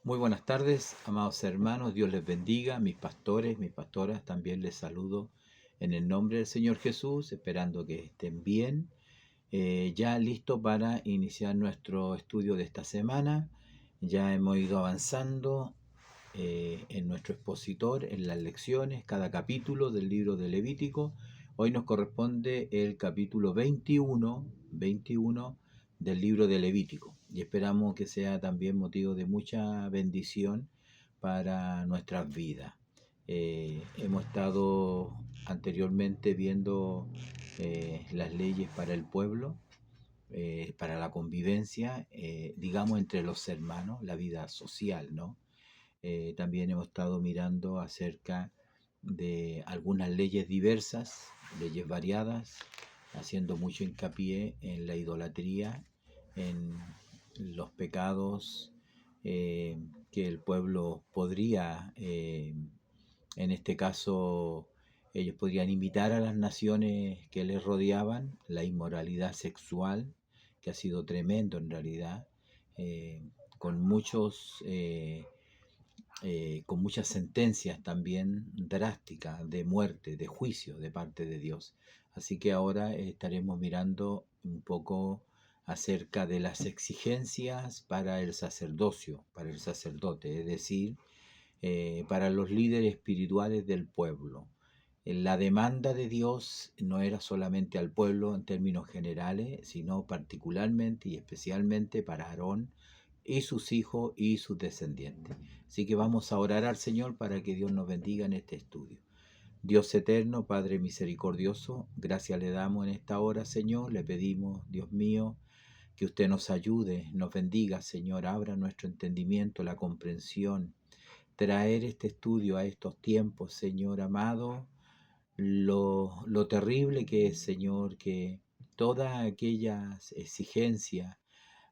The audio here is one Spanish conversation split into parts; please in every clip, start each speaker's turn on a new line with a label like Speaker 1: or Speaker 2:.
Speaker 1: Muy buenas tardes, amados hermanos, Dios les bendiga, mis pastores, mis pastoras, también les saludo en el nombre del Señor Jesús, esperando que estén bien, ya listo para iniciar nuestro estudio de esta semana. Ya hemos ido avanzando en nuestro expositor, en las lecciones, cada capítulo del libro de Levítico. Hoy nos corresponde el capítulo 21 del libro de Levítico y esperamos que sea también motivo de mucha bendición para nuestras vidas. Hemos estado anteriormente viendo las leyes para el pueblo, para la convivencia, digamos, entre los hermanos, la vida social, ¿no? También hemos estado mirando acerca de algunas leyes diversas, leyes variadas, haciendo mucho hincapié en la idolatría, en los pecados que el pueblo podría, en este caso, ellos podrían imitar a las naciones que les rodeaban, la inmoralidad sexual, que ha sido tremendo en realidad, eh, con muchos... con muchas sentencias también drásticas de muerte, de juicio de parte de Dios. Así que ahora estaremos mirando un poco acerca de las exigencias para el sacerdocio, para el sacerdote, es decir, para los líderes espirituales del pueblo. La demanda de Dios no era solamente al pueblo en términos generales, sino particularmente y especialmente para Aarón y sus hijos y sus descendientes. Así que vamos a orar al Señor para que Dios nos bendiga en este estudio. Dios eterno, Padre misericordioso, gracias le damos en esta hora, Señor. Le pedimos, Dios mío, que usted nos ayude, nos bendiga, Señor. Abra nuestro entendimiento, la comprensión. Traer este estudio a estos tiempos, Señor amado, lo terrible que es, Señor, que todas aquellas exigencias,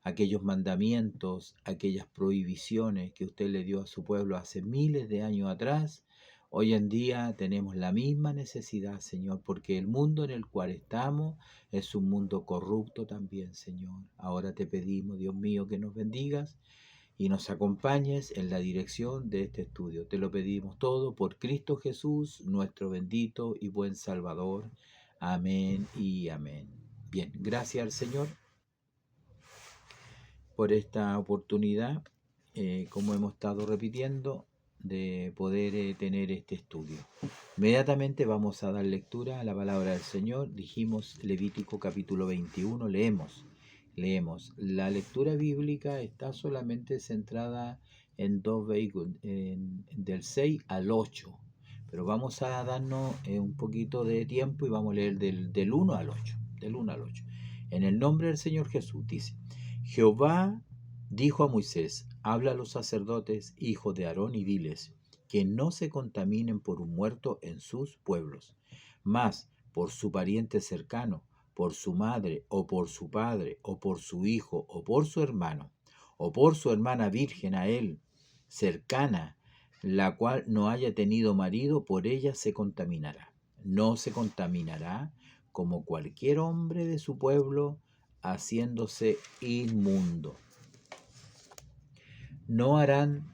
Speaker 1: aquellos mandamientos, aquellas prohibiciones que usted le dio a su pueblo hace miles de años atrás, hoy en día tenemos la misma necesidad, Señor, porque el mundo en el cual estamos es un mundo corrupto también, Señor. Ahora te pedimos, Dios mío, que nos bendigas y nos acompañes en la dirección de este estudio. Te lo pedimos todo por Cristo Jesús, nuestro bendito y buen Salvador. Amén y amén. Bien, gracias al Señor por esta oportunidad, como hemos estado repitiendo, de poder tener este estudio. Inmediatamente vamos a dar lectura a la palabra del Señor. Dijimos Levítico capítulo 21, leemos. La lectura bíblica está solamente centrada en dos vehículos, del 6 al 8, pero vamos a darnos un poquito de tiempo y vamos a leer del 1 al 8, del 1 al 8. En el nombre del Señor Jesús dice: Jehová dijo a Moisés: habla a los sacerdotes, hijos de Aarón, y diles que no se contaminen por un muerto en sus pueblos, mas por su pariente cercano, por su madre, o por su padre, o por su hijo, o por su hermano, o por su hermana virgen a él, cercana, la cual no haya tenido marido, por ella se contaminará. No se contaminará como cualquier hombre de su pueblo, haciéndose inmundo. No harán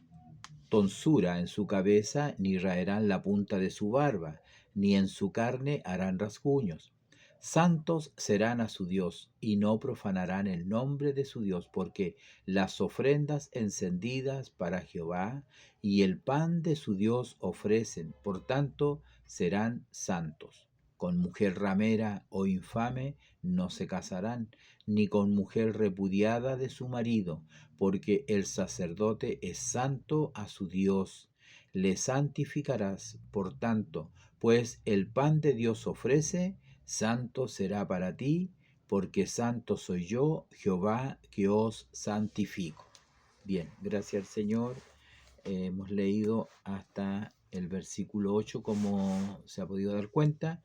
Speaker 1: tonsura en su cabeza, ni raerán la punta de su barba, ni en su carne harán rasguños. Santos serán a su Dios, y no profanarán el nombre de su Dios, porque las ofrendas encendidas para Jehová y el pan de su Dios ofrecen, por tanto serán santos. Con mujer ramera o infame no se casarán, ni con mujer repudiada de su marido, porque el sacerdote es santo a su Dios. Le santificarás, por tanto, pues el pan de Dios ofrece, santo será para ti, porque santo soy yo, Jehová, que os santifico. Bien, gracias al Señor. Hemos leído hasta el versículo 8, como se ha podido dar cuenta,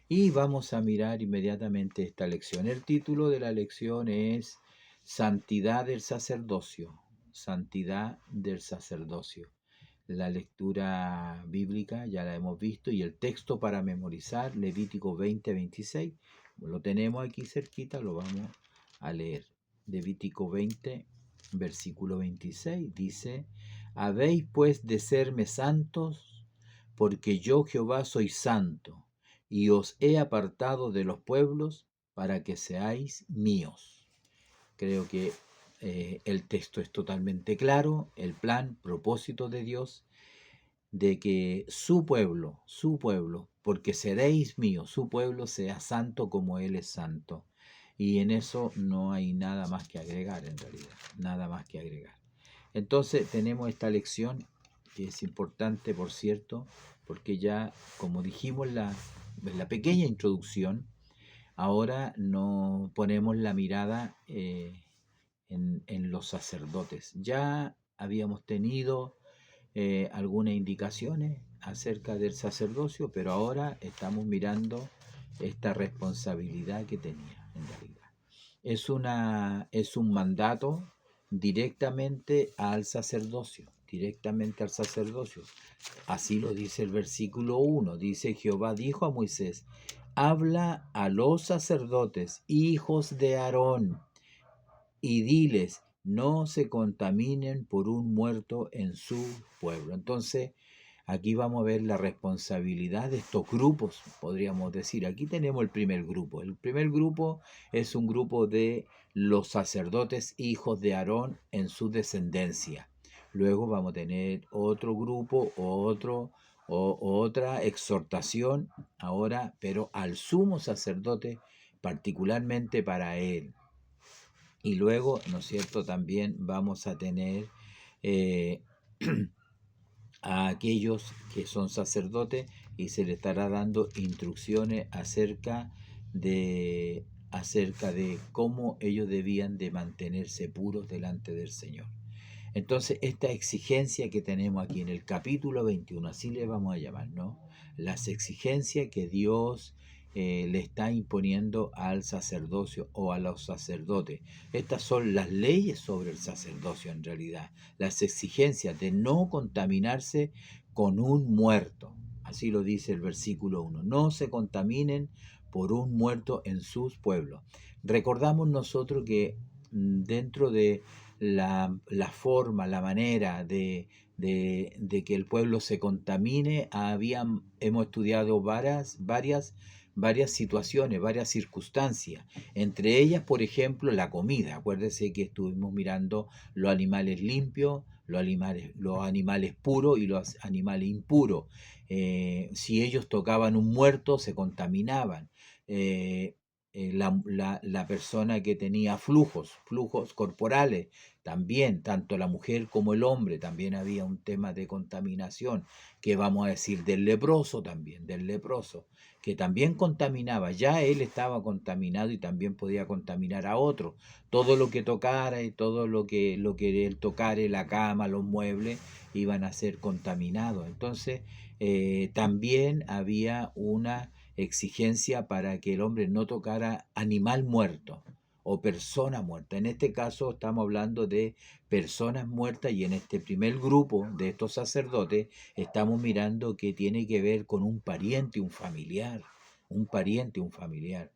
Speaker 1: y vamos a mirar inmediatamente esta lección. El título de la lección es Santidad del sacerdocio. Santidad del sacerdocio. La lectura bíblica ya la hemos visto y el texto para memorizar, Levítico 20-26, lo tenemos aquí cerquita, lo vamos a leer. Levítico 20, versículo 26, dice: Habéis pues de serme santos, porque yo Jehová soy santo, y os he apartado de los pueblos para que seáis míos. Creo que el texto es totalmente claro, el plan, propósito de Dios, de que su pueblo, porque seréis míos, su pueblo sea santo como Él es santo. Y en eso no hay nada más que agregar en realidad, nada más que agregar. Entonces tenemos esta lección que es importante, por cierto, porque ya, como dijimos en la pequeña introducción, ahora no ponemos la mirada en los sacerdotes. Ya habíamos tenido algunas indicaciones acerca del sacerdocio, pero ahora estamos mirando esta responsabilidad que tenía en realidad. Es un mandato directamente al sacerdocio, directamente al sacerdocio. Así lo dice el versículo 1, dice: Jehová dijo a Moisés: habla a los sacerdotes, hijos de Aarón, y diles: no se contaminen por un muerto en su pueblo. Entonces, aquí vamos a ver la responsabilidad de estos grupos, podríamos decir. Aquí tenemos el primer grupo. El primer grupo es un grupo de los sacerdotes hijos de Aarón en su descendencia. Luego vamos a tener otro grupo, otra exhortación ahora, pero al sumo sacerdote, particularmente para él. Y luego, ¿no es cierto?, también vamos a tener eh, a aquellos que son sacerdotes y se les estará dando instrucciones acerca de cómo ellos debían de mantenerse puros delante del Señor. Entonces, esta exigencia que tenemos aquí en el capítulo 21, así le vamos a llamar, ¿no? Las exigencias que Dios le está imponiendo al sacerdocio o a los sacerdotes. Estas son las leyes sobre el sacerdocio en realidad. Las exigencias de no contaminarse con un muerto. Así lo dice el versículo 1. No se contaminen por un muerto en sus pueblos. Recordamos nosotros que dentro de la forma, la manera de que el pueblo se contamine, hemos estudiado varias situaciones, varias circunstancias. Entre ellas, por ejemplo, la comida. Acuérdense que estuvimos mirando los animales limpios, los animales puros y los animales impuros. Si ellos tocaban un muerto, se contaminaban. La persona que tenía flujos corporales, también, tanto la mujer como el hombre, también había un tema de contaminación, que vamos a decir del leproso también, del leproso, que también contaminaba, ya él estaba contaminado y también podía contaminar a otro. Todo lo que tocara y todo lo que él tocare, la cama, los muebles, iban a ser contaminados. Entonces, también había una exigencia para que el hombre no tocara animal muerto o persona muerta. En este caso estamos hablando de personas muertas, y en este primer grupo de estos sacerdotes estamos mirando que tiene que ver con un pariente, un familiar, un pariente, un familiar.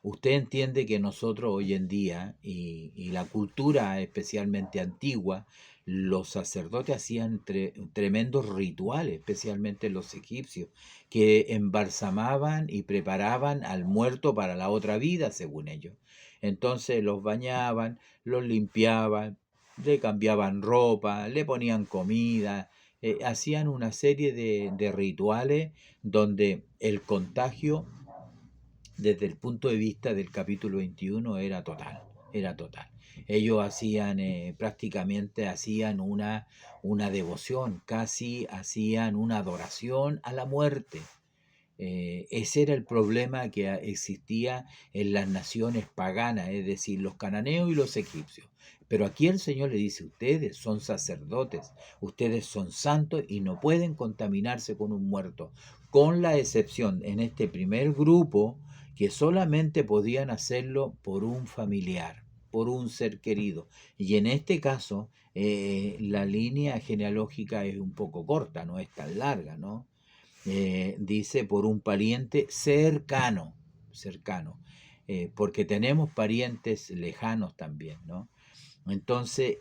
Speaker 1: Usted entiende que nosotros hoy en día, y la cultura especialmente antigua, los sacerdotes hacían tremendos rituales, especialmente los egipcios, que embalsamaban y preparaban al muerto para la otra vida, según ellos. Entonces los bañaban, los limpiaban, le cambiaban ropa, le ponían comida, hacían una serie de rituales donde el contagio, desde el punto de vista del capítulo 21, era total, era total. Ellos hacían, prácticamente hacían una devoción, casi hacían una adoración a la muerte. Ese era el problema que existía en las naciones paganas, es decir, los cananeos y los egipcios. Pero aquí el Señor le dice: ustedes son sacerdotes, ustedes son santos y no pueden contaminarse con un muerto, con la excepción en este primer grupo, que solamente podían hacerlo por un familiar, por un ser querido. Y en este caso, la línea genealógica es un poco corta, no es tan larga, ¿no? Dice por un pariente cercano, porque tenemos parientes lejanos también, ¿no? Entonces,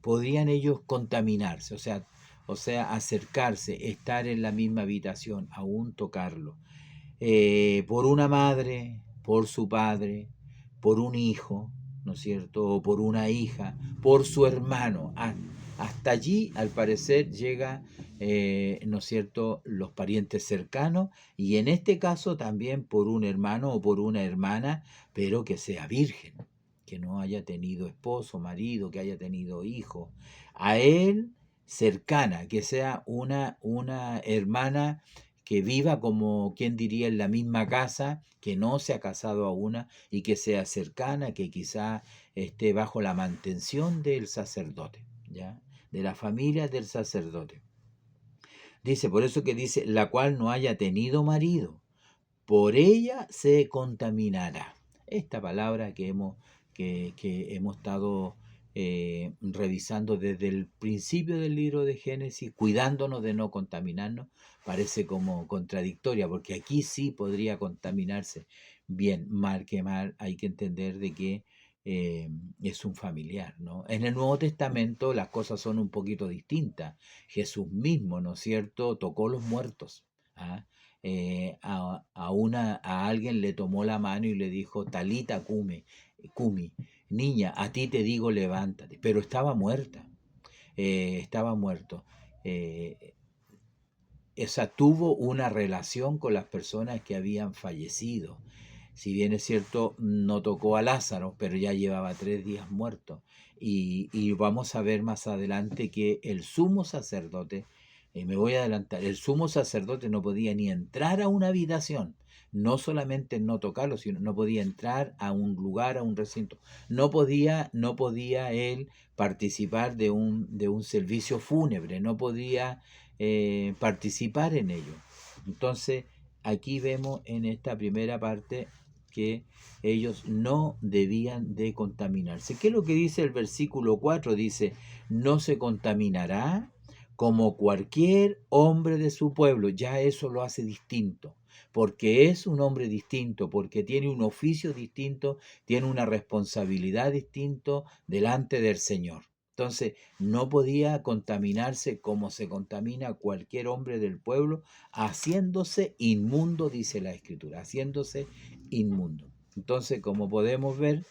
Speaker 1: podrían ellos contaminarse, o sea, acercarse, estar en la misma habitación, aún tocarlo, por una madre, por su padre, por un hijo, ¿no es cierto? O por una hija, por su hermano. Hasta allí, al parecer, llega, ¿no es cierto?, los parientes cercanos, y en este caso también por un hermano o por una hermana, pero que sea virgen, que no haya tenido esposo, marido, que haya tenido hijo. A él cercana, que sea una hermana que viva como quien diría en la misma casa, que no se ha casado aún y que sea cercana, que quizá esté bajo la mantención del sacerdote, ¿ya? De la familia del sacerdote. Dice, por eso que dice, la cual no haya tenido marido, por ella se contaminará. Esta palabra que hemos estado revisando desde el principio del libro de Génesis, cuidándonos de no contaminarnos, parece como contradictoria, porque aquí sí podría contaminarse. Bien, mal que mal, hay que entender de que es un familiar, ¿no? En el Nuevo Testamento las cosas son un poquito distintas. Jesús mismo, ¿no es cierto?, tocó los muertos. ¿Ah? A alguien le tomó la mano y le dijo, Talita Kumi, niña, a ti te digo levántate, pero estaba muerta, estaba muerto. Esa tuvo una relación con las personas que habían fallecido. Si bien es cierto, no tocó a Lázaro, pero ya llevaba 3 días muerto. Y vamos a ver más adelante que el sumo sacerdote, me voy a adelantar, el sumo sacerdote no podía ni entrar a una habitación, no solamente no tocarlo, sino no podía entrar a un lugar, a un recinto. No podía él participar de un servicio fúnebre, no podía participar en ello. Entonces, aquí vemos en esta primera parte que ellos no debían de contaminarse. ¿Qué es lo que dice el versículo 4? Dice, no se contaminará como cualquier hombre de su pueblo. Ya eso lo hace distinto, porque es un hombre distinto, porque tiene un oficio distinto, tiene una responsabilidad distinto delante del Señor. Entonces, no podía contaminarse como se contamina cualquier hombre del pueblo, haciéndose inmundo, dice la Escritura, haciéndose inmundo. Entonces, como podemos ver,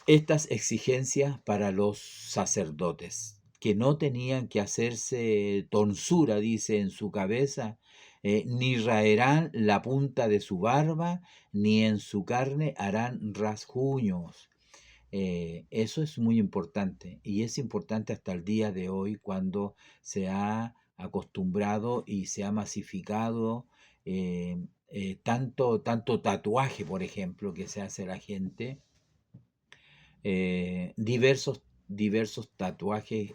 Speaker 1: estas exigencias para los sacerdotes, que no tenían que hacerse tonsura, dice, en su cabeza, ni raerán la punta de su barba, ni en su carne harán rasguños. Eso es muy importante y es importante hasta el día de hoy cuando se ha acostumbrado y se ha masificado tanto tatuaje, por ejemplo, que se hace la gente, diversos tatuajes,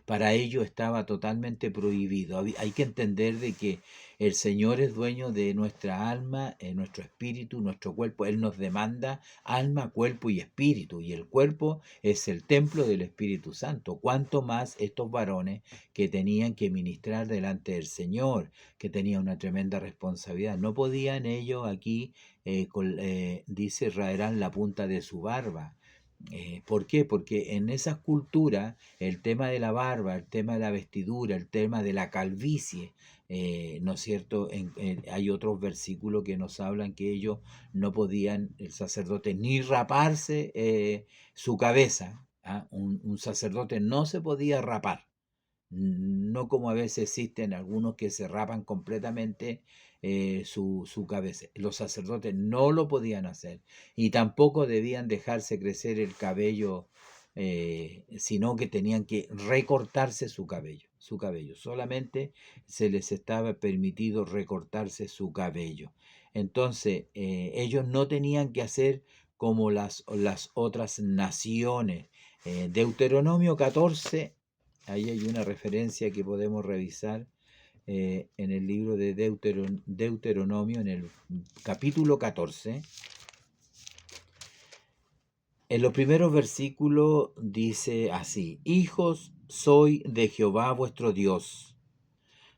Speaker 1: para ello estaba totalmente prohibido. Hay que entender de que el Señor es dueño de nuestra alma, nuestro espíritu, nuestro cuerpo. Él nos demanda alma, cuerpo y espíritu, y el cuerpo es el templo del Espíritu Santo. Cuanto más estos varones que tenían que ministrar delante del Señor, que tenían una tremenda responsabilidad. No podían ellos aquí, dice, raerán la punta de su barba. ¿Por qué? Porque en esas culturas el tema de la barba, el tema de la vestidura, el tema de la calvicie, ¿no es cierto? Hay otros versículos que nos hablan que ellos no podían, el sacerdote, ni raparse su cabeza. ¿Ah? Un sacerdote no se podía rapar, no como a veces existen algunos que se rapan completamente su cabeza. Los sacerdotes no lo podían hacer y tampoco debían dejarse crecer el cabello, sino que tenían que recortarse su cabello. Solamente se les estaba permitido recortarse su cabello. Entonces, ellos no tenían que hacer como las otras naciones. Deuteronomio 14. Ahí hay una referencia que podemos revisar en el libro de Deuteronomio, en el capítulo 14. En los primeros versículos dice así: hijos soy de Jehová vuestro Dios,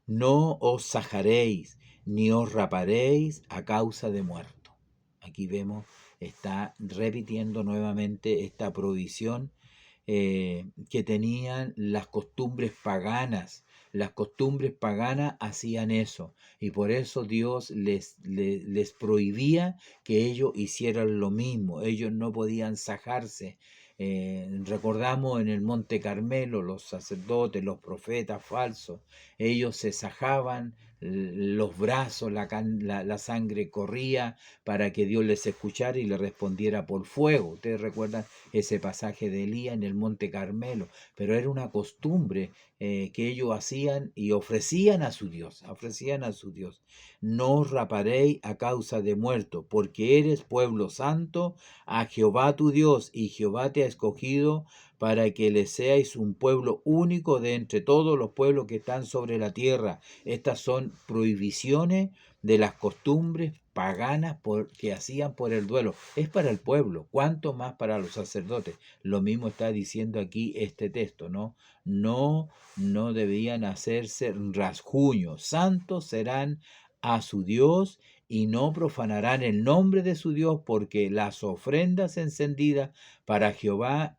Speaker 1: no os sajaréis, ni os raparéis a causa de muerto. Aquí vemos, está repitiendo nuevamente esta provisión que tenían las costumbres paganas. Las costumbres paganas hacían eso, y por eso Dios les prohibía que ellos hicieran lo mismo. Ellos no podían sajarse. Recordamos en el Monte Carmelo, los sacerdotes, los profetas falsos, ellos se sajaban los brazos, la sangre corría para que Dios les escuchara y le respondiera por fuego. Ustedes recuerdan ese pasaje de Elías en el Monte Carmelo, pero era una costumbre que ellos hacían y ofrecían a su Dios, No os raparéis a causa de muerto, porque eres pueblo santo a Jehová tu Dios, y Jehová te ha escogido para que le seáis un pueblo único de entre todos los pueblos que están sobre la tierra. Estas son prohibiciones de las costumbres paganas que hacían por el duelo. Es para el pueblo, cuanto más para los sacerdotes. Lo mismo está diciendo aquí este texto, ¿no? No debían hacerse rasguños. Santos serán a su Dios y no profanarán el nombre de su Dios, porque las ofrendas encendidas para Jehová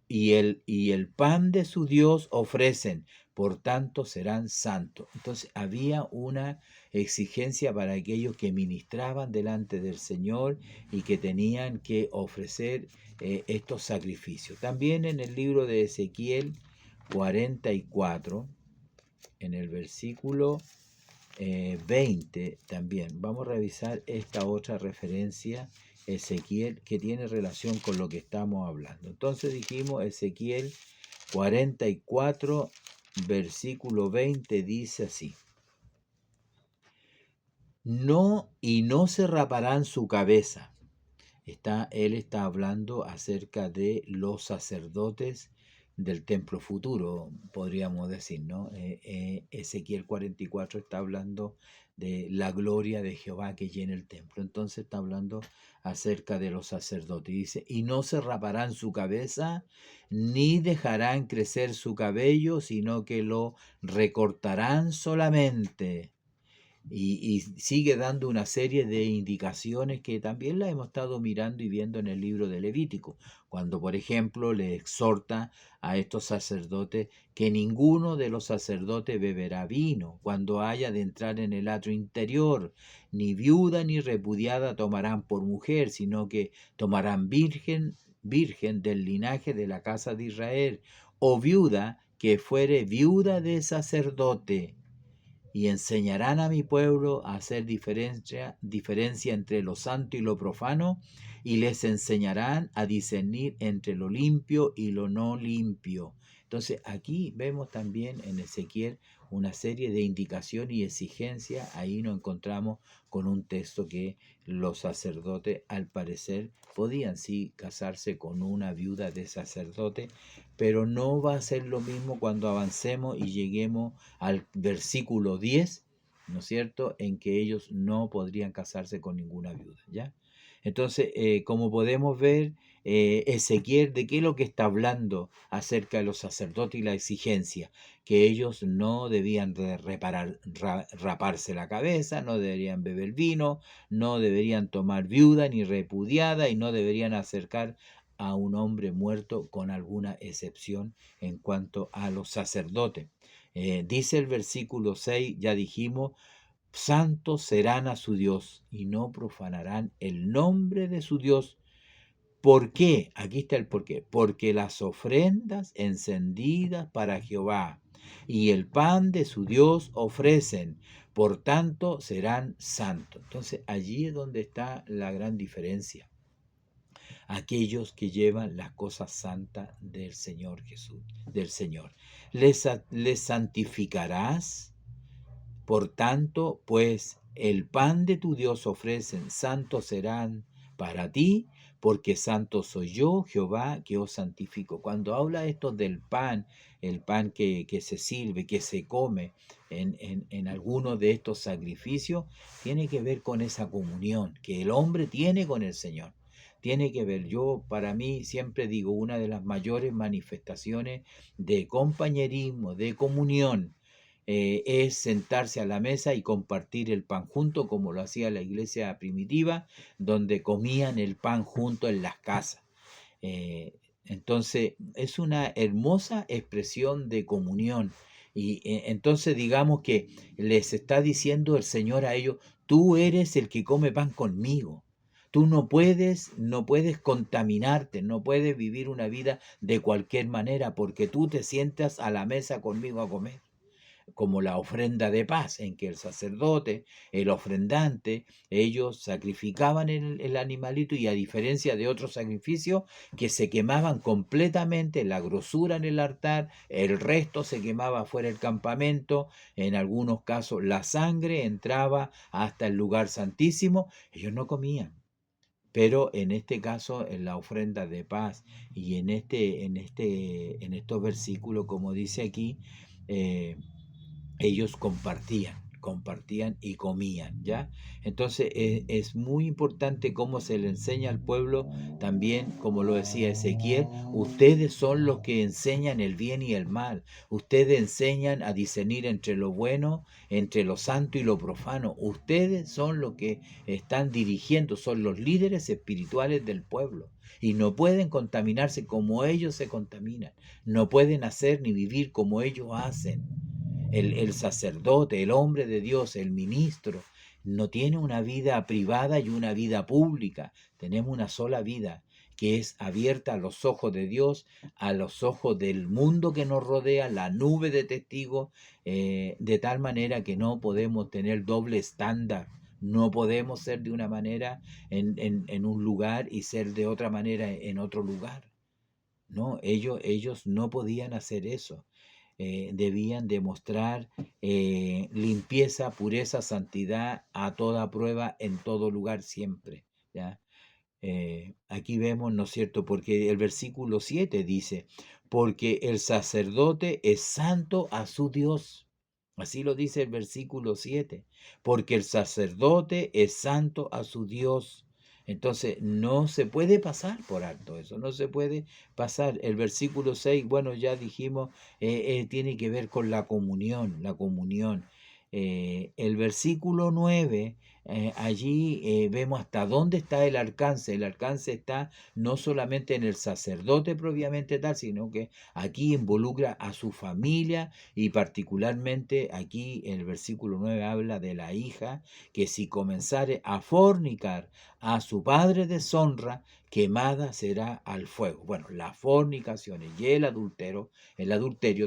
Speaker 1: y el pan de su Dios ofrecen, por tanto serán santos. Entonces había una exigencia para aquellos que ministraban delante del Señor y que tenían que ofrecer estos sacrificios. También en el libro de Ezequiel 44, en el versículo 20 también. Vamos a revisar esta otra referencia, Ezequiel, que tiene relación con lo que estamos hablando. Entonces dijimos Ezequiel 44, versículo 20, dice así: no, y no se raparán su cabeza. Él está hablando acerca de los sacerdotes del templo futuro, podríamos decir, ¿no? Ezequiel 44 está hablando de la gloria de Jehová que llena el templo. Entonces está hablando acerca de los sacerdotes. Dice, y no se raparán su cabeza, ni dejarán crecer su cabello, sino que lo recortarán solamente. Y sigue dando una serie de indicaciones que también las hemos estado mirando y viendo en el libro de Levítico, cuando por ejemplo le exhorta a estos sacerdotes que ninguno de los sacerdotes beberá vino cuando haya de entrar en el atrio interior, ni viuda ni repudiada tomarán por mujer, sino que tomarán virgen del linaje de la casa de Israel, o viuda que fuere viuda de sacerdote, y enseñarán a mi pueblo a hacer diferencia entre lo santo y lo profano, y les enseñarán a discernir entre lo limpio y lo no limpio. Entonces aquí vemos también en Ezequiel una serie de indicaciones y exigencias. Ahí nos encontramos con un texto que los sacerdotes al parecer podían sí casarse con una viuda de sacerdote, pero no va a ser lo mismo cuando avancemos y lleguemos al versículo 10, ¿no es cierto?, en que ellos no podrían casarse con ninguna viuda, ¿ya? Entonces, como podemos ver, Ezequiel, ¿de qué es lo que está hablando acerca de los sacerdotes y la exigencia? Que ellos no debían raparse la cabeza, no deberían beber vino, no deberían tomar viuda ni repudiada, y no deberían acercar a un hombre muerto, con alguna excepción en cuanto a los sacerdotes. Dice el versículo 6, ya dijimos, santos serán a su Dios y no profanarán el nombre de su Dios. ¿Por qué? Aquí está el por qué. Porque las ofrendas encendidas para Jehová y el pan de su Dios ofrecen, por tanto serán santos. Entonces allí es donde está la gran diferencia. Aquellos que llevan las cosas santas del Señor Jesús, del Señor. Les santificarás. Por tanto, pues el pan de tu Dios ofrecen, santos serán para ti, porque santo soy yo, Jehová, que os santifico. Cuando habla esto del pan, el pan que se sirve, que se come en alguno de estos sacrificios, tiene que ver con esa comunión que el hombre tiene con el Señor. Tiene que ver, para mí siempre digo, una de las mayores manifestaciones de compañerismo, de comunión, es sentarse a la mesa y compartir el pan junto, como lo hacía la iglesia primitiva, donde comían el pan junto en las casas. Entonces, es una hermosa expresión de comunión. Y entonces digamos que les está diciendo el Señor a ellos, tú eres el que come pan conmigo. Tú no puedes contaminarte, no puedes vivir una vida de cualquier manera porque tú te sientas a la mesa conmigo a comer, como la ofrenda de paz, en que el sacerdote, el ofrendante, ellos sacrificaban el animalito, y a diferencia de otros sacrificios que se quemaban completamente, la grosura en el altar, el resto se quemaba fuera del campamento, en algunos casos la sangre entraba hasta el lugar santísimo, ellos no comían. Pero en este caso, en la ofrenda de paz y en estos versículos, como dice aquí, eh, ellos compartían y comían, ¿ya? Entonces es muy importante cómo se le enseña al pueblo también, como lo decía Ezequiel, ustedes son los que enseñan el bien y el mal, ustedes enseñan a discernir entre lo bueno, entre lo santo y lo profano, ustedes son los que están dirigiendo, son los líderes espirituales del pueblo. Y no pueden contaminarse como ellos se contaminan, no pueden hacer ni vivir como ellos hacen. El sacerdote, el hombre de Dios, el ministro, no tiene una vida privada y una vida pública. Tenemos una sola vida que es abierta a los ojos de Dios, a los ojos del mundo que nos rodea, la nube de testigos, de tal manera que no podemos tener doble estándar. No podemos ser de una manera en un lugar y ser de otra manera en otro lugar. No, ellos no podían hacer eso. Debían demostrar limpieza, pureza, santidad a toda prueba, en todo lugar, siempre. ¿Ya? Aquí vemos, ¿no es cierto? Porque el versículo 7 dice, porque el sacerdote es santo a su Dios. Así lo dice el versículo 7, porque el sacerdote es santo a su Dios. Entonces, no se puede pasar por alto eso, no se puede pasar. El versículo 6, bueno, ya dijimos, tiene que ver con la comunión, la comunión. El versículo 9, allí vemos hasta dónde está el alcance. El alcance está no solamente en el sacerdote propiamente tal, sino que aquí involucra a su familia, y particularmente aquí en el versículo 9 habla de la hija, que si comenzare a fornicar, a su padre deshonra, quemada será al fuego. Bueno, las fornicaciones y el adulterio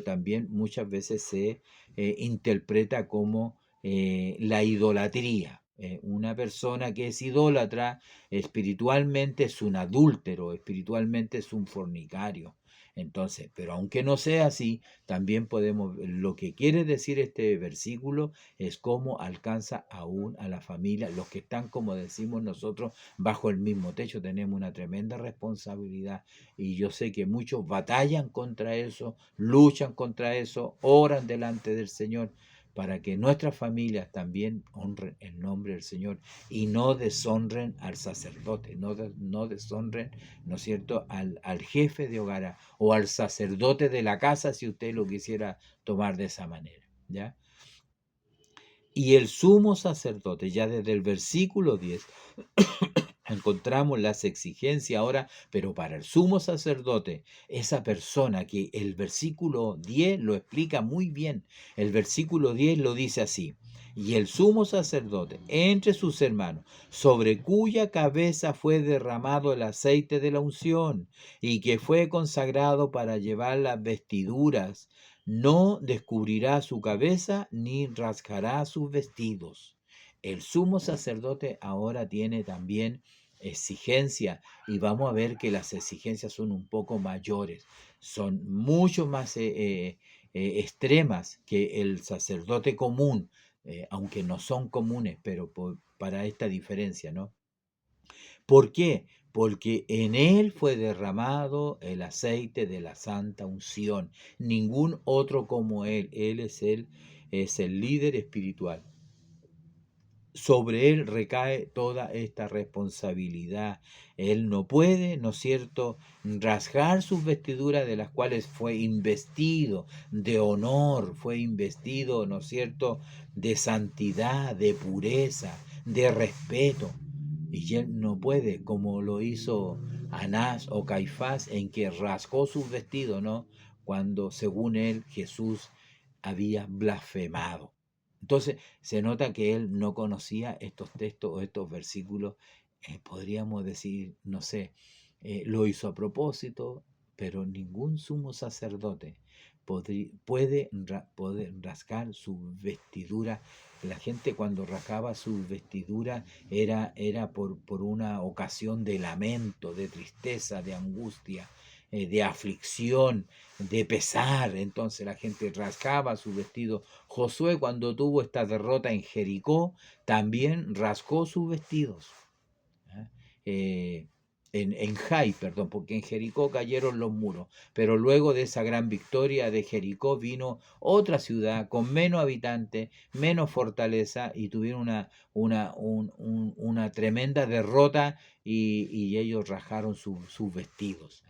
Speaker 1: también muchas veces se interpreta como la idolatría. Una persona que es idólatra espiritualmente es un adúltero, espiritualmente es un fornicario. Entonces, pero aunque no sea así, también podemos, lo que quiere decir este versículo es cómo alcanza aún a la familia, los que están, como decimos nosotros, bajo el mismo techo. Tenemos una tremenda responsabilidad, y yo sé que muchos batallan contra eso, luchan contra eso, oran delante del Señor para que nuestras familias también honren el nombre del Señor y no deshonren al sacerdote, no deshonren, ¿no es cierto?, al jefe de hogar o al sacerdote de la casa, si usted lo quisiera tomar de esa manera, ¿ya? Y el sumo sacerdote, ya desde el versículo 10, encontramos las exigencias ahora, pero para el sumo sacerdote, esa persona que el versículo 10 lo explica muy bien. El versículo 10 lo dice así: y el sumo sacerdote entre sus hermanos, sobre cuya cabeza fue derramado el aceite de la unción, y que fue consagrado para llevar las vestiduras, no descubrirá su cabeza ni rasgará sus vestidos. El sumo sacerdote ahora tiene también exigencia, y vamos a ver que las exigencias son un poco mayores, son mucho más extremas que el sacerdote común, aunque no son comunes, pero para esta diferencia, ¿no? ¿Por qué? Porque en él fue derramado el aceite de la santa unción. Ningún otro como él es el líder espiritual. Sobre él recae toda esta responsabilidad. Él no puede, ¿no es cierto?, rasgar sus vestiduras, de las cuales fue investido de honor, fue investido, ¿no es cierto?, de santidad, de pureza, de respeto. Y él no puede, como lo hizo Anás o Caifás, en que rasgó sus vestidos, ¿no? Cuando, según él, Jesús había blasfemado. Entonces, se nota que él no conocía estos textos o estos versículos, podríamos decir, no sé, lo hizo a propósito, pero ningún sumo sacerdote puede rasgar su vestidura. La gente cuando rasgaba su vestidura era por una ocasión de lamento, de tristeza, de angustia, de aflicción, de pesar. Entonces la gente rasgaba su vestido. Josué, cuando tuvo esta derrota en Jericó, también rasgó sus vestidos. ¿eh? Eh, en Jai, perdón, porque en Jericó cayeron los muros, pero luego de esa gran victoria de Jericó vino otra ciudad con menos habitantes, menos fortaleza, y tuvieron una tremenda derrota, y ellos rajaron sus vestidos.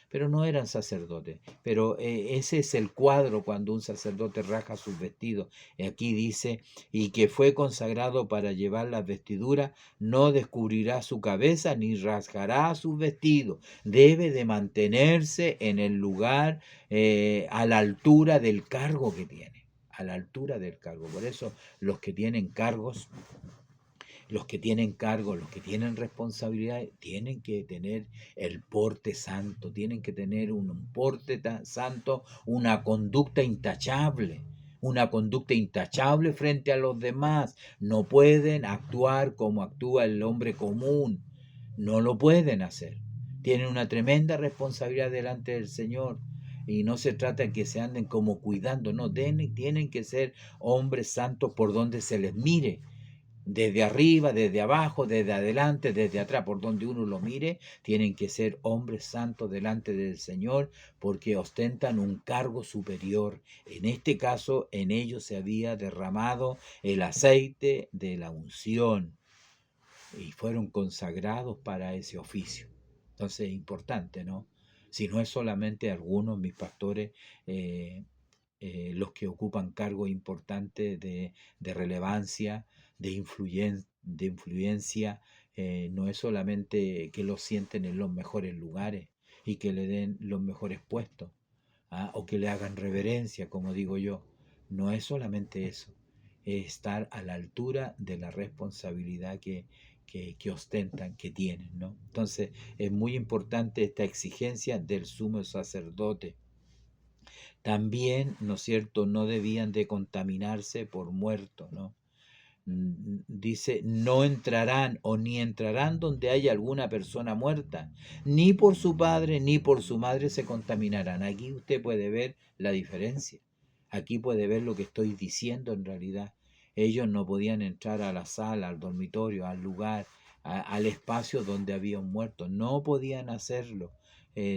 Speaker 1: Pero no eran sacerdotes. Pero ese es el cuadro cuando un sacerdote raja sus vestidos. Aquí dice, y que fue consagrado para llevar las vestiduras, no descubrirá su cabeza ni rasgará sus vestidos. Debe de mantenerse en el lugar, a la altura del cargo que tiene. A la altura del cargo. Por eso los que tienen cargos, los que tienen cargo, los que tienen responsabilidades, tienen que tener el porte santo, tienen que tener un porte santo, una conducta intachable frente a los demás. No pueden actuar como actúa el hombre común, no lo pueden hacer. Tienen una tremenda responsabilidad delante del Señor. Y no se trata de que se anden como cuidando, no, tienen que ser hombres santos por donde se les mire, desde arriba, desde abajo, desde adelante, desde atrás, por donde uno lo mire, tienen que ser hombres santos delante del Señor, porque ostentan un cargo superior. En este caso, en ellos se había derramado el aceite de la unción y fueron consagrados para ese oficio. Entonces es importante, ¿no? Si no es solamente algunos, mis pastores, los que ocupan cargos importantes de relevancia, de influencia, no es solamente que los sienten en los mejores lugares y que le den los mejores puestos, o que le hagan reverencia, como digo yo. No es solamente eso, es estar a la altura de la responsabilidad que ostentan, que tienen, ¿no? Entonces es muy importante esta exigencia del sumo sacerdote. También, ¿no es cierto?, no debían de contaminarse por muertos, ¿no? Dice, no entrarán o ni entrarán donde haya alguna persona muerta, ni por su padre ni por su madre se contaminarán. Aquí usted puede ver la diferencia. Aquí puede ver lo que estoy diciendo en realidad. Ellos no podían entrar a la sala, al dormitorio, al lugar, al espacio donde había un muerto. No podían hacerlo.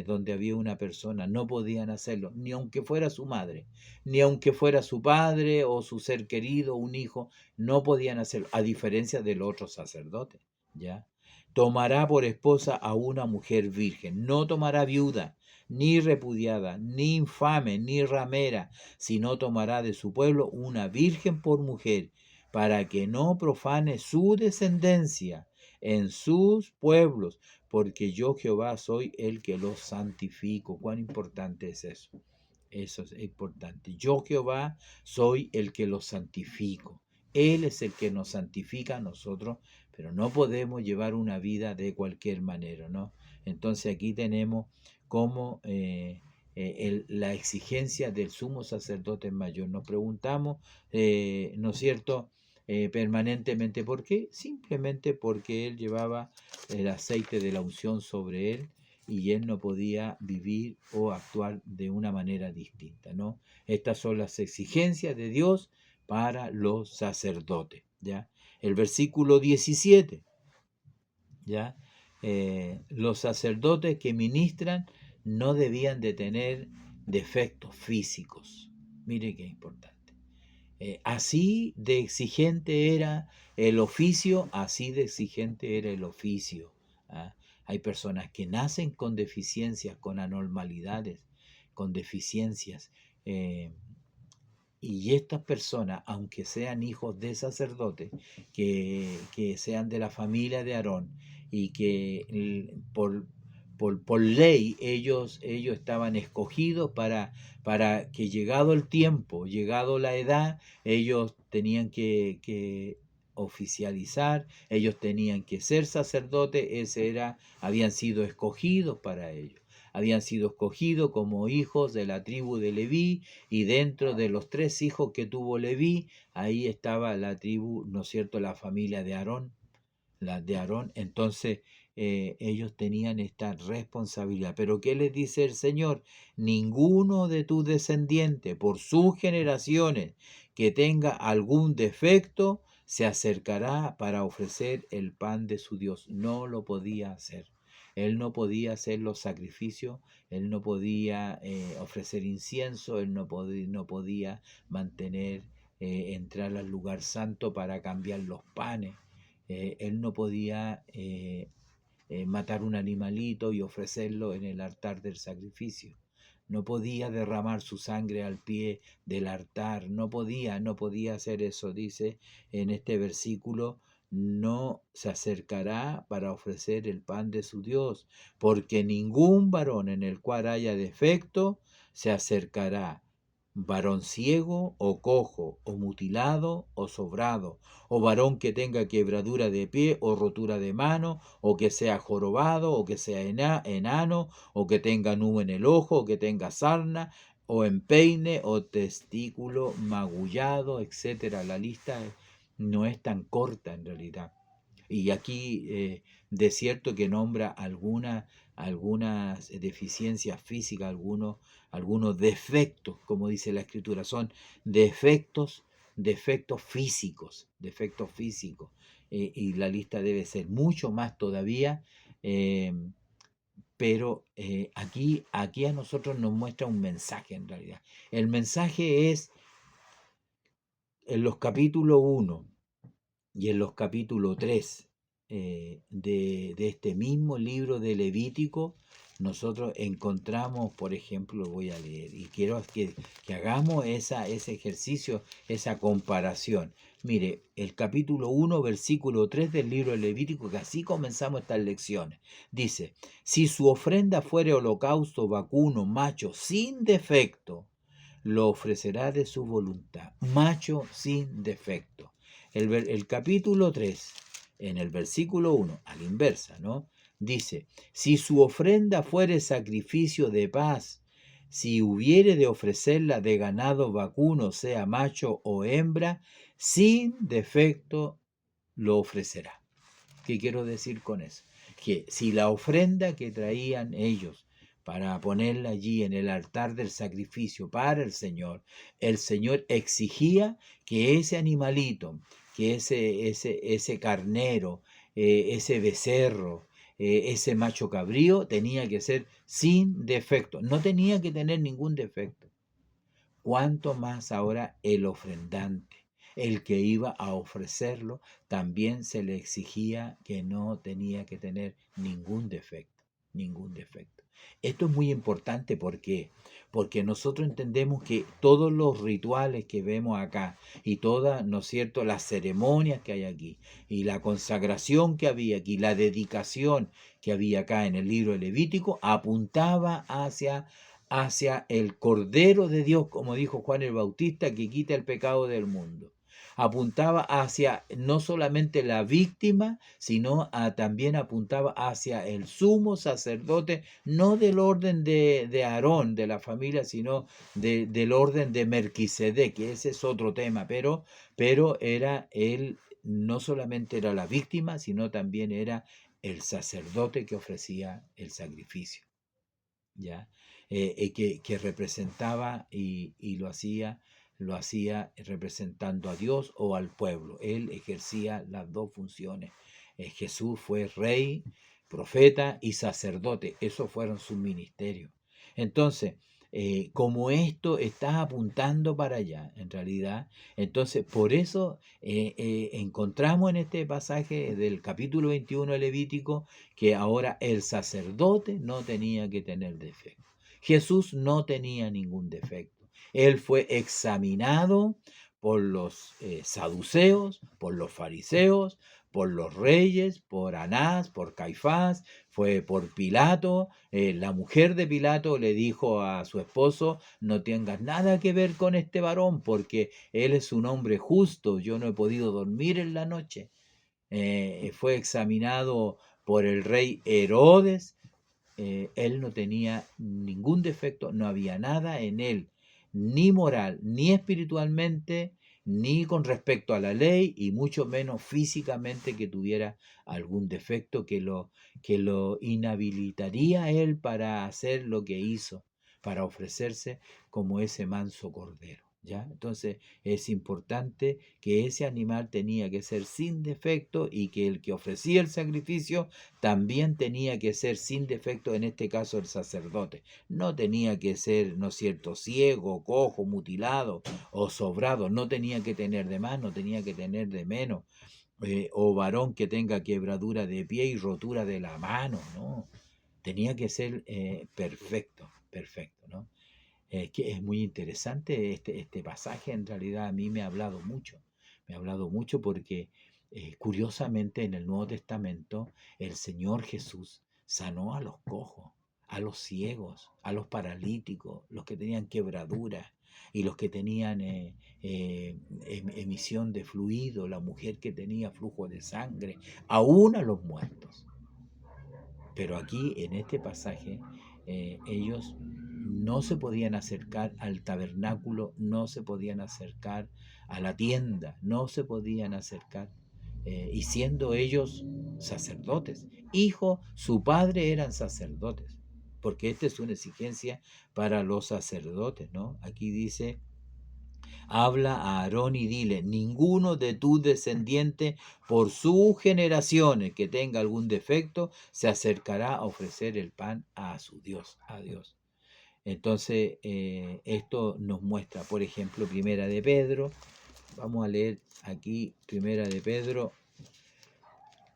Speaker 1: Donde había una persona, no podían hacerlo, ni aunque fuera su madre, ni aunque fuera su padre o su ser querido, un hijo, no podían hacerlo, a diferencia del otro sacerdote, ¿ya? Tomará por esposa a una mujer virgen, no tomará viuda, ni repudiada, ni infame, ni ramera, sino tomará de su pueblo una virgen por mujer, para que no profane su descendencia en sus pueblos, porque yo Jehová soy el que los santifico. ¿Cuán importante es eso? Eso es importante. Yo Jehová soy el que los santifico. Él es el que nos santifica a nosotros, pero no podemos llevar una vida de cualquier manera, ¿no? Entonces aquí tenemos como la exigencia del sumo sacerdote mayor. Nos preguntamos, ¿no es cierto?, permanentemente, ¿por qué? Simplemente porque él llevaba el aceite de la unción sobre él y él no podía vivir o actuar de una manera distinta, ¿no? Estas son las exigencias de Dios para los sacerdotes, ¿ya? El versículo 17, ¿ya? Los sacerdotes que ministran no debían de tener defectos físicos. Mire qué importante. Así de exigente era el oficio, así de exigente era el oficio. ¿Ah? Hay personas que nacen con deficiencias, con anormalidades, con deficiencias. eh, y estas personas, aunque sean hijos de sacerdotes, que sean de la familia de Aarón y que por ley, ellos estaban escogidos para que llegado el tiempo, llegado la edad, ellos tenían que oficializar, ellos tenían que ser sacerdotes, habían sido escogidos para ello. Habían sido escogidos como hijos de la tribu de Leví, y dentro de los 3 hijos que tuvo Leví, ahí estaba la tribu, ¿no es cierto?, la familia de Aarón, la de Aarón. Entonces ellos tenían esta responsabilidad. Pero ¿qué les dice el Señor? Ninguno de tus descendientes, por sus generaciones, que tenga algún defecto, se acercará para ofrecer el pan de su Dios. No lo podía hacer. Él no podía hacer los sacrificios, él no podía ofrecer incienso, él no podía mantener, entrar al lugar santo para cambiar los panes. Él no podía matar un animalito y ofrecerlo en el altar del sacrificio. No podía derramar su sangre al pie del altar. No podía hacer eso. Dice en este versículo: no se acercará para ofrecer el pan de su Dios, porque ningún varón en el cual haya defecto se acercará, varón ciego o cojo o mutilado o sobrado, o varón que tenga quebradura de pie o rotura de mano, o que sea jorobado, o que sea enano, o que tenga nube en el ojo, o que tenga sarna, o empeine, o testículo magullado, etcétera. La lista no es tan corta en realidad. Y aquí de cierto que nombra algunas deficiencias físicas, algunos defectos, como dice la Escritura, son defectos físicos, y la lista debe ser mucho más todavía, eh, pero aquí a nosotros nos muestra un mensaje en realidad. El mensaje es en los capítulos 1 y en los capítulos 3 de este mismo libro de Levítico. Nosotros encontramos, por ejemplo, voy a leer, y quiero que hagamos ese ejercicio, esa comparación. Mire, el capítulo 1, versículo 3 del libro de Levítico, que así comenzamos estas lecciones. Dice: si su ofrenda fuere holocausto vacuno, macho, sin defecto, lo ofrecerá de su voluntad, macho sin defecto. El capítulo 3, en el versículo 1, a la inversa, ¿no? Dice: si su ofrenda fuere sacrificio de paz, si hubiere de ofrecerla de ganado vacuno, sea macho o hembra, sin defecto lo ofrecerá. ¿Qué quiero decir con eso? Que si la ofrenda que traían ellos para ponerla allí en el altar del sacrificio para el Señor exigía que ese animalito, que ese carnero, ese becerro, ese macho cabrío, tenía que ser sin defecto, no tenía que tener ningún defecto. Cuánto más ahora el ofrendante, el que iba a ofrecerlo, también se le exigía que no tenía que tener ningún defecto, ningún defecto. Esto es muy importante, ¿por qué? Porque nosotros entendemos que todos los rituales que vemos acá y todas, ¿no es cierto?, las ceremonias que hay aquí y la consagración que había aquí, la dedicación que había acá en el libro de Levítico, apuntaba hacia el Cordero de Dios, como dijo Juan el Bautista, que quita el pecado del mundo. Apuntaba hacia no solamente la víctima, sino también apuntaba hacia el sumo sacerdote, no del orden de Aarón, de la familia, sino del orden de Melquisedec, que ese es otro tema, pero era él, no solamente era la víctima, sino también era el sacerdote que ofrecía el sacrificio, ¿ya? Que representaba y lo hacía representando a Dios o al pueblo. Él ejercía las dos funciones. Jesús fue rey, profeta y sacerdote. Esos fueron sus ministerios. Entonces, como esto está apuntando para allá, en realidad, entonces por eso encontramos en este pasaje del capítulo 21 de Levítico que ahora el sacerdote no tenía que tener defecto. Jesús no tenía ningún defecto. Él fue examinado por los saduceos, por los fariseos, por los reyes, por Anás, por Caifás, fue por Pilato. La mujer de Pilato le dijo a su esposo: no tengas nada que ver con este varón, porque él es un hombre justo, yo no he podido dormir en la noche. Fue examinado por el rey Herodes. Él no tenía ningún defecto, no había nada en él, ni moral, ni espiritualmente, ni con respecto a la ley, y mucho menos físicamente que tuviera algún defecto que lo inhabilitaría a él para hacer lo que hizo, para ofrecerse como ese manso cordero. ¿Ya? Entonces es importante que ese animal tenía que ser sin defecto, y que el que ofrecía el sacrificio también tenía que ser sin defecto, en este caso el sacerdote. No tenía que ser, ¿no es cierto?, ciego, cojo, mutilado o sobrado. No tenía que tener de más, no tenía que tener de menos. O varón que tenga quebradura de pie y rotura de la mano, ¿no? Tenía que ser perfecto, perfecto, ¿no? Que es muy interesante este pasaje. En realidad a mí me ha hablado mucho. Me ha hablado mucho porque curiosamente en el Nuevo Testamento el Señor Jesús sanó a los cojos, a los ciegos, a los paralíticos, los que tenían quebraduras y los que tenían emisión de fluido, la mujer que tenía flujo de sangre, aún a los muertos. Pero aquí en este pasaje ellos no se podían acercar al tabernáculo, no se podían acercar a la tienda, no se podían acercar, y siendo ellos sacerdotes, su padre eran sacerdotes, porque esta es una exigencia para los sacerdotes, ¿no? Aquí dice: habla a Aarón y dile: ninguno de tus descendientes por sus generaciones que tenga algún defecto se acercará a ofrecer el pan a su Dios, a Dios. Entonces, esto nos muestra, por ejemplo, Primera de Pedro. Vamos a leer aquí Primera de Pedro,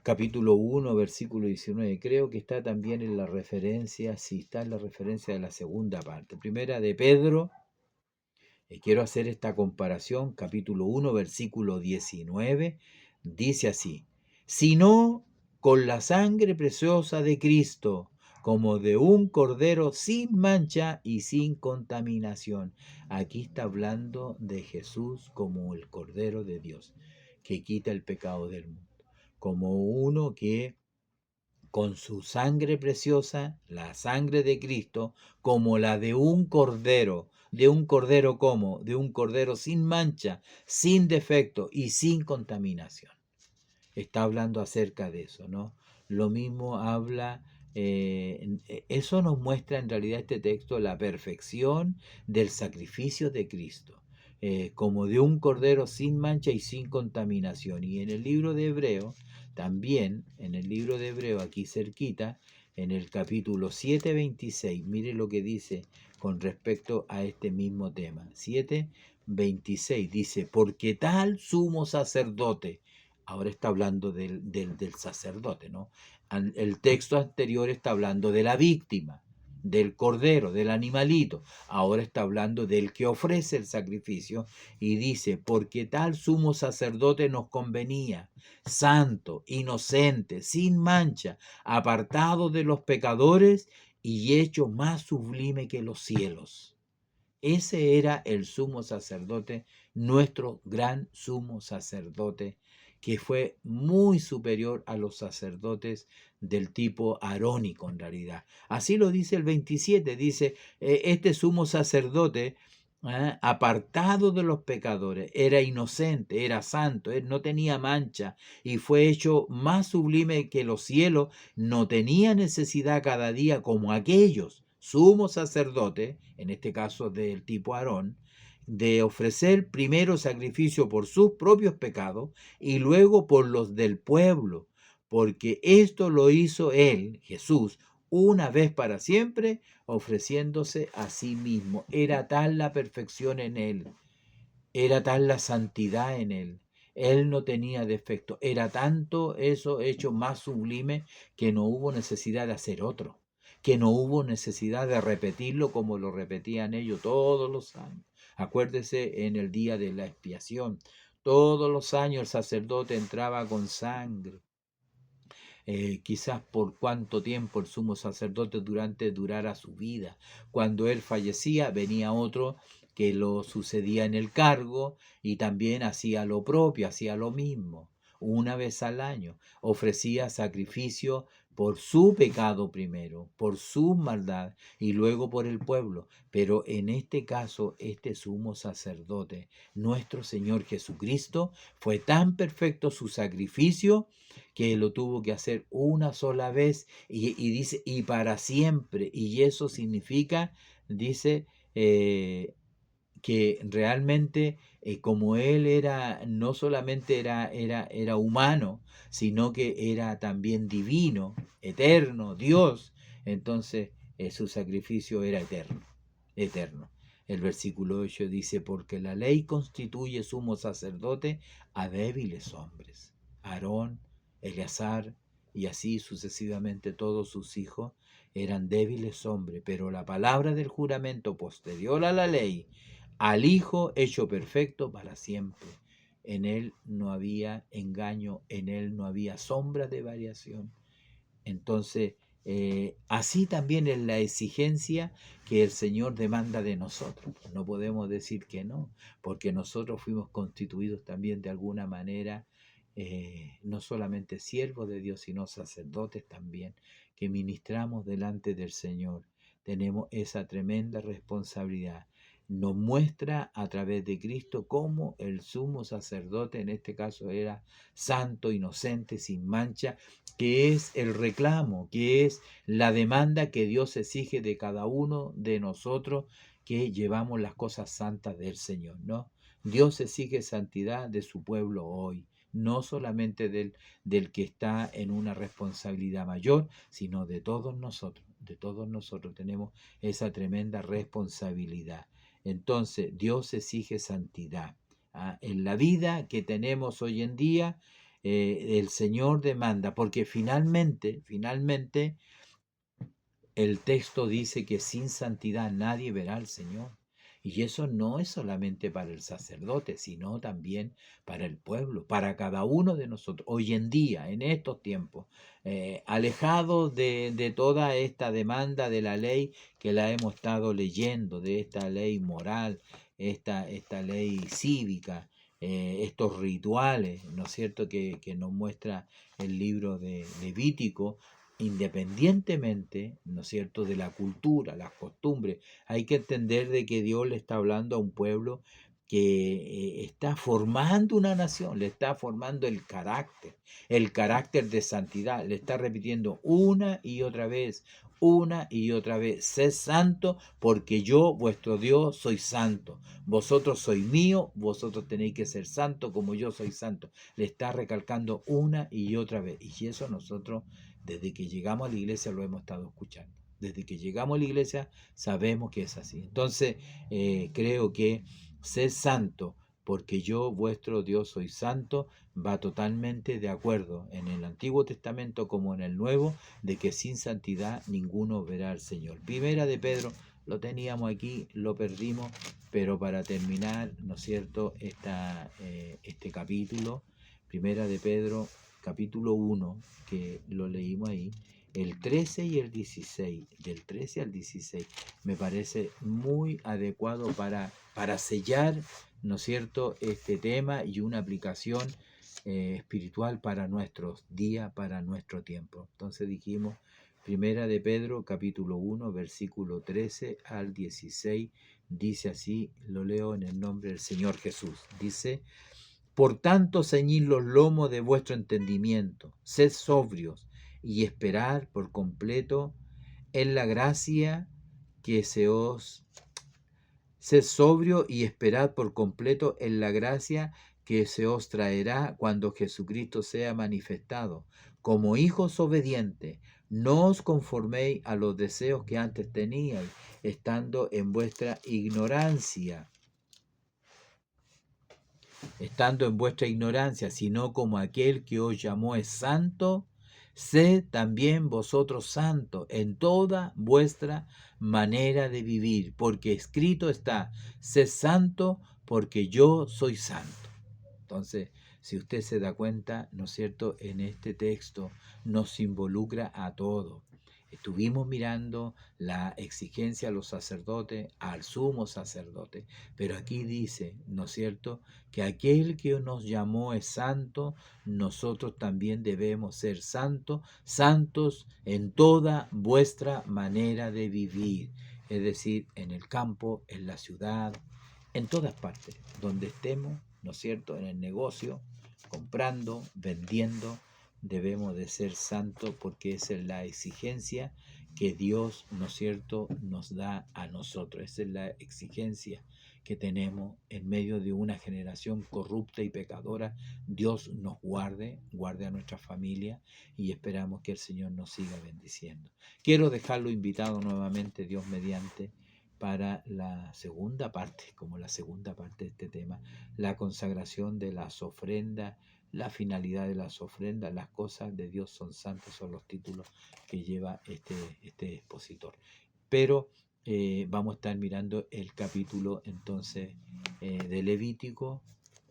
Speaker 1: capítulo 1, versículo 19. Creo que está también en la referencia, sí, está en la referencia de la segunda parte. Primera de Pedro. Quiero hacer esta comparación. Capítulo 1, versículo 19, dice así: sino con la sangre preciosa de Cristo, como de un cordero sin mancha y sin contaminación. Aquí está hablando de Jesús como el Cordero de Dios, que quita el pecado del mundo, como uno que con su sangre preciosa, la sangre de Cristo, como la de un cordero como, de un cordero sin mancha, sin defecto y sin contaminación. Está hablando acerca de eso, ¿no? Lo mismo habla, eso nos muestra en realidad este texto la perfección del sacrificio de Cristo, como de un cordero sin mancha y sin contaminación. Y en el libro de Hebreo, también en el libro de Hebreo, aquí cerquita, en el capítulo 7:26, mire lo que dice con respecto a este mismo tema. 7:26 dice: porque tal sumo sacerdote. Ahora está hablando del sacerdote, ¿no? El texto anterior está hablando de la víctima, del cordero, del animalito. Ahora está hablando del que ofrece el sacrificio, y dice: porque tal sumo sacerdote nos convenía, santo, inocente, sin mancha, apartado de los pecadores y hecho más sublime que los cielos. Ese era el sumo sacerdote, nuestro gran sumo sacerdote, que fue muy superior a los sacerdotes del tipo arónico en realidad. Así lo dice el 27, dice: este sumo sacerdote, apartado de los pecadores, era inocente, era santo, él no tenía mancha y fue hecho más sublime que los cielos, no tenía necesidad cada día como aquellos sumo sacerdote, en este caso del tipo Aarón, de ofrecer primero sacrificio por sus propios pecados y luego por los del pueblo, porque esto lo hizo él, Jesús, una vez para siempre, ofreciéndose a sí mismo. Era tal la perfección en él, era tal la santidad en él. Él no tenía defecto. Era tanto eso hecho más sublime que no hubo necesidad de hacer otro, que no hubo necesidad de repetirlo como lo repetían ellos todos los años. Acuérdese en el día de la expiación. Todos los años el sacerdote entraba con sangre. Quizás por cuánto tiempo el sumo sacerdote durara su vida. Cuando él fallecía, venía otro que lo sucedía en el cargo y también hacía lo propio, hacía lo mismo. Una vez al año ofrecía sacrificio por su pecado primero, por su maldad y luego por el pueblo. Pero en este caso, este sumo sacerdote, nuestro Señor Jesucristo, fue tan perfecto su sacrificio que lo tuvo que hacer una sola vez y dice, y para siempre. Y eso significa, dice, que realmente como él era, no solamente era humano, sino que era también divino, eterno, Dios, entonces su sacrificio era eterno, eterno. El versículo 8 dice, porque la ley constituye sumo sacerdote a débiles hombres. Aarón, Eleazar y así sucesivamente todos sus hijos eran débiles hombres, pero la palabra del juramento posterior a la ley, al Hijo hecho perfecto para siempre. En él no había engaño, en él no había sombra de variación. Entonces, así también es la exigencia que el Señor demanda de nosotros. No podemos decir que no, porque nosotros fuimos constituidos también de alguna manera, no solamente siervos de Dios, sino sacerdotes también, que ministramos delante del Señor. Tenemos esa tremenda responsabilidad. Nos muestra a través de Cristo cómo el sumo sacerdote, en este caso, era santo, inocente, sin mancha, que es el reclamo, que es la demanda que Dios exige de cada uno de nosotros que llevamos las cosas santas del Señor, ¿no? Dios exige santidad de su pueblo hoy, no solamente del que está en una responsabilidad mayor, sino de todos nosotros. De todos nosotros tenemos esa tremenda responsabilidad. Entonces, Dios exige santidad. En la vida que tenemos hoy en día, el Señor demanda, porque finalmente, el texto dice que sin santidad nadie verá al Señor. Y eso no es solamente para el sacerdote, sino también para el pueblo, para cada uno de nosotros. Hoy en día, en estos tiempos, alejados de toda esta demanda de la ley que la hemos estado leyendo, de esta ley moral, esta ley cívica, estos rituales, ¿no es cierto?, que nos muestra el libro de Levítico, independientemente, ¿no es cierto?, de la cultura, las costumbres. Hay que entender de que Dios le está hablando a un pueblo que está formando una nación, le está formando el carácter de santidad, le está repitiendo una y otra vez, sed santo porque yo, vuestro Dios, soy santo. Vosotros sois mío, vosotros tenéis que ser santo como yo soy santo. Le está recalcando una y otra vez. Y eso nosotros, desde que llegamos a la iglesia, lo hemos estado escuchando. Desde que llegamos a la iglesia sabemos que es así. Entonces, creo que ser santo, porque yo, vuestro Dios, soy santo, va totalmente de acuerdo en el Antiguo Testamento como en el Nuevo, de que sin santidad ninguno verá al Señor. Primera de Pedro, lo teníamos aquí, lo perdimos, pero para terminar, ¿no es cierto?, este capítulo, Primera de Pedro, capítulo 1, que lo leímos ahí, el 13 y el 16, del 13 al 16, me parece muy adecuado para sellar, ¿no es cierto?, este tema y una aplicación espiritual para nuestros días, para nuestro tiempo. Entonces dijimos, Primera de Pedro, capítulo 1, versículo 13 al 16, dice así, lo leo en el nombre del Señor Jesús, dice: por tanto, ceñid los lomos de vuestro entendimiento, sed sobrios y esperad por completo en la gracia que se os... Sed sobrio y esperad por completo en la gracia que se os traerá cuando Jesucristo sea manifestado. Como hijos obedientes, no os conforméis a los deseos que antes teníais, estando en vuestra ignorancia, sino como aquel que os llamó es santo, sed también vosotros santos en toda vuestra manera de vivir, porque escrito está, sed santo porque yo soy santo. Entonces, si usted se da cuenta, ¿no es cierto?, en este texto nos involucra a todos. Estuvimos mirando la exigencia a los sacerdotes, al sumo sacerdote, pero aquí dice, ¿no es cierto?, que aquel que nos llamó es santo, nosotros también debemos ser santos, santos en toda vuestra manera de vivir, es decir, en el campo, en la ciudad, en todas partes, donde estemos, ¿no es cierto?, en el negocio, comprando, vendiendo, debemos de ser santos porque esa es la exigencia que Dios, ¿no es cierto?, nos da a nosotros. Esa es la exigencia que tenemos en medio de una generación corrupta y pecadora. Dios nos guarde, guarde a nuestra familia y esperamos que el Señor nos siga bendiciendo. Quiero dejarlo invitado nuevamente, Dios mediante, para la segunda parte, como la segunda parte de este tema, la consagración de las ofrendas, la finalidad de las ofrendas, las cosas de Dios son santas, son los títulos que lleva este expositor. Pero vamos a estar mirando el capítulo entonces de Levítico,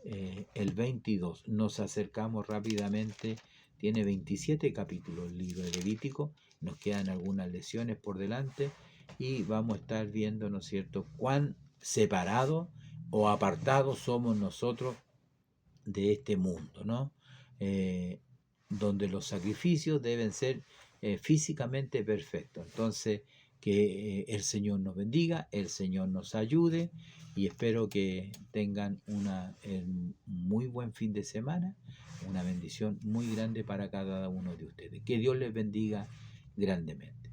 Speaker 1: el 22. Nos acercamos rápidamente, tiene 27 capítulos el libro de Levítico, nos quedan algunas lecciones por delante y vamos a estar viendo, ¿no es cierto?, cuán separados o apartados somos nosotros de este mundo, ¿no? Donde los sacrificios deben ser físicamente perfectos. Entonces, que el Señor nos bendiga, el Señor nos ayude y espero que tengan un muy buen fin de semana, una bendición muy grande para cada uno de ustedes. Que Dios les bendiga grandemente.